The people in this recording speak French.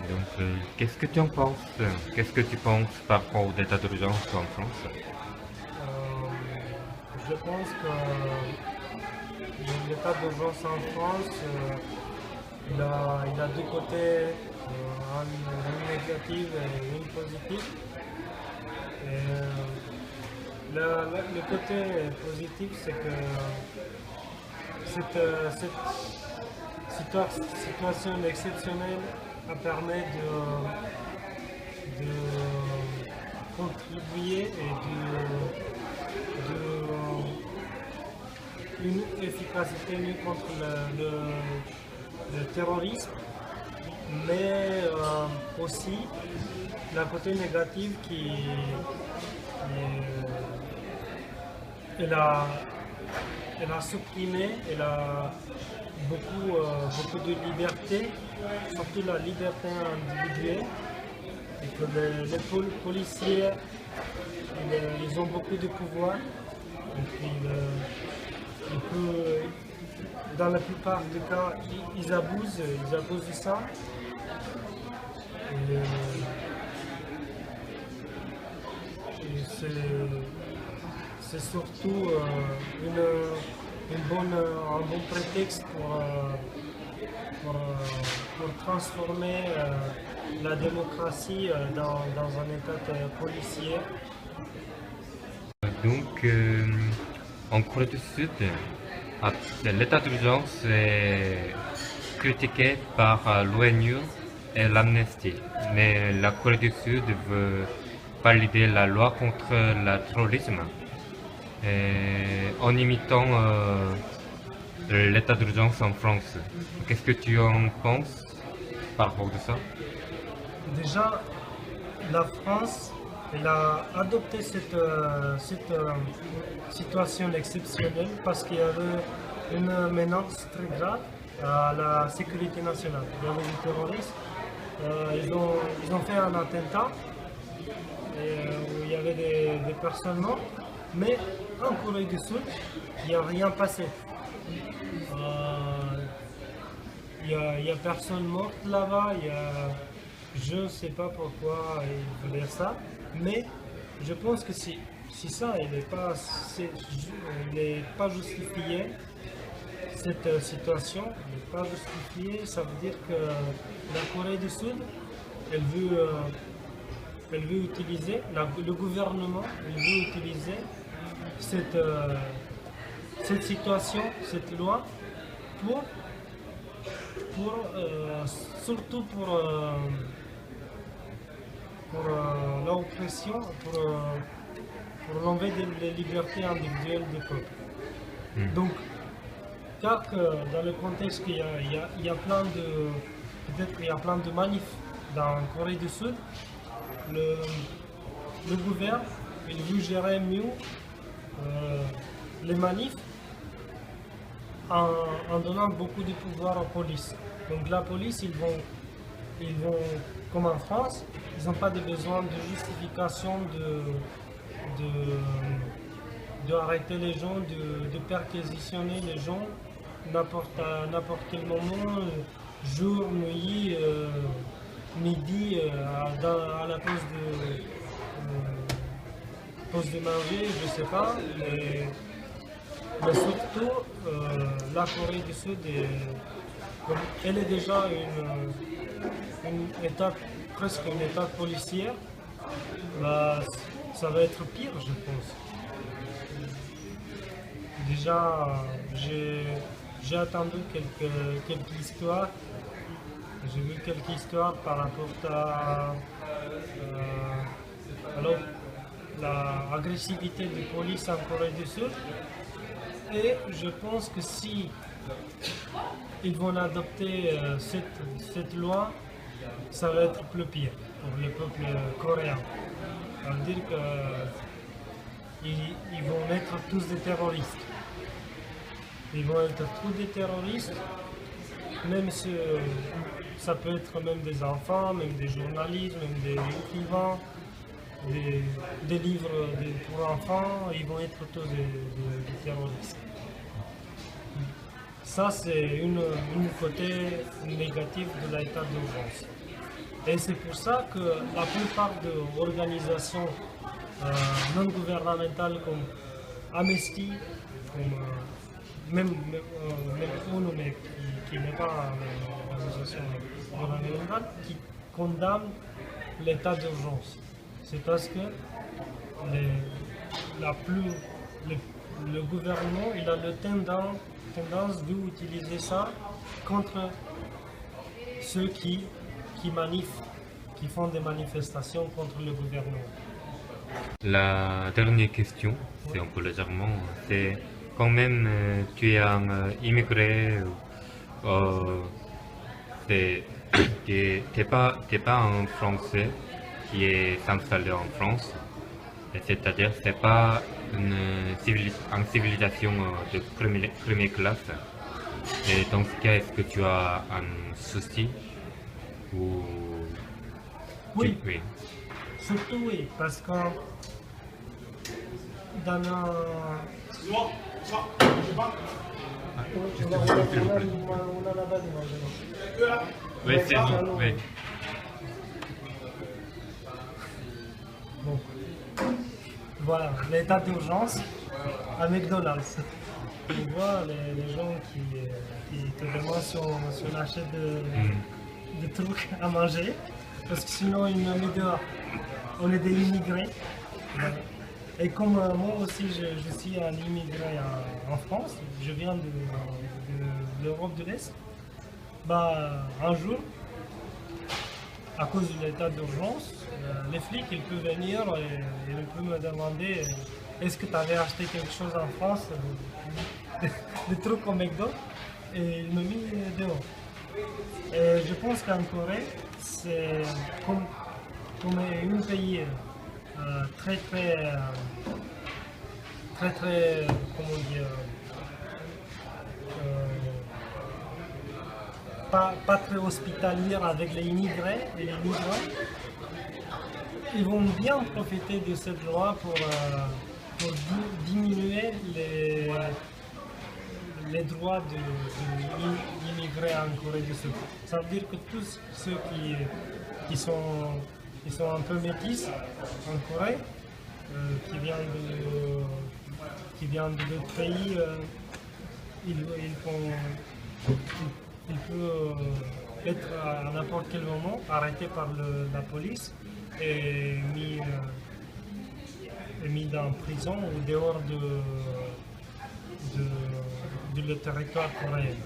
Donc, qu'est-ce que tu en penses? Qu'est-ce que tu penses par rapport à l'état d'urgence en France? Je pense que l'état d'urgence en France, il a deux côtés, une négative et une positive. Et, le côté positif, c'est que cette situation exceptionnelle a permis de contribuer et une efficacité mieux contre le terrorisme, mais aussi la côté négative elle a, elle a supprimé, elle a beaucoup de liberté, surtout la liberté individuelle, et que les policiers, ils ont beaucoup de pouvoir. Donc, dans la plupart des cas, ils abusent de ça. Et, c'est surtout un bon prétexte pour transformer la démocratie dans un état policier. Donc, en Corée du Sud, l'état d'urgence est critiqué par l'ONU et l'Amnesty. Mais la Corée du Sud veut valider la loi contre le terrorisme en imitant l'état d'urgence en France. Qu'est-ce que tu en penses par rapport à ça? Déjà, la France elle a adopté cette situation exceptionnelle parce qu'il y avait une menace très grave à la sécurité nationale. Il y avait des terroristes, ils ont fait un attentat où il y avait des personnes mortes, mais en Corée du Sud, il n'y a rien passé. Il y a personne morte là-bas, je ne sais pas pourquoi ils voulaient ça, mais je pense que si ça n'est pas justifié, cette situation n'est pas justifiée, ça veut dire que la Corée du Sud, elle veut utiliser, le gouvernement il veut utiliser cette situation, cette loi, surtout pour l'oppression, pour l'enlever des libertés individuelles du peuple. Donc, car dans le contexte qu'il y a plein de, peut-être il y a plein de manifs dans la Corée du Sud, le gouvernement, il veut gérer mieux les manifs en donnant beaucoup de pouvoir aux police. Donc la police, ils vont comme en France, ils n'ont pas de besoin de justification de arrêter les gens, de perquisitionner les gens à n'importe quel moment, jour, nuit, midi, à la pause de manger, je ne sais pas. Mais surtout, la Corée du Sud, elle est déjà presque une état policière. Bah, ça va être pire, je pense. Déjà, j'ai attendu quelques histoires. J'ai vu quelques histoires par rapport à l'agressivité des polices en Corée du Sud. Et je pense que si ils vont adopter cette loi, ça va être plus pire pour le peuple coréen. Ça veut dire qu'ils vont être tous des terroristes. Ils vont être tous des terroristes, même si ça peut être même des enfants, même des journalistes, même des écrivains, des livres pour enfants, ils vont être tous des terroristes. Ça, c'est une côté négatif de l'état d'urgence. Et c'est pour ça que la plupart des organisations non gouvernementales comme Amnesty, comme même ONU, mais qui n'est pas une organisation gouvernementale, qui condamnent l'état d'urgence. C'est parce que le gouvernement il a le tendance d'utiliser ça contre ceux qui font des manifestations contre le gouvernement. La dernière question, c'est un peu légèrement, c'est quand même tu es un immigré, t'es pas un Français qui est installé en France, c'est-à-dire c'est pas une civilisation de première classe. Et dans ce cas, est-ce que tu as un souci ou Oui, oui. surtout oui, parce que dans un... On a là-bas Oui, c'est bon, oui. Bon. Voilà, l'état d'urgence à McDonald's. Tu vois les gens qui te demandent si on achète des trucs à manger, parce que sinon ils nous mettent dehors. On est des immigrés. Voilà. Et comme moi aussi je suis un immigré en France, je viens de l'Europe de l'Est, bah, un jour, à cause de l'état d'urgence, les flics ils peuvent venir et ils peuvent me demander est-ce que tu avais acheté quelque chose en France, des trucs au McDo, et ils me mis dehors. Et je pense qu'en Corée, c'est comme un pays très, comment dire, pas très hospitalier avec les immigrés et les migrants. Ils vont bien profiter de cette loi pour diminuer les droits d'immigrés en Corée du Sud. Ça veut dire que tous ceux qui sont un peu métis en Corée, qui viennent de d'autres pays, ils peuvent être à n'importe quel moment arrêtés par la police et mis dans prison ou dehors de le territoire coréen.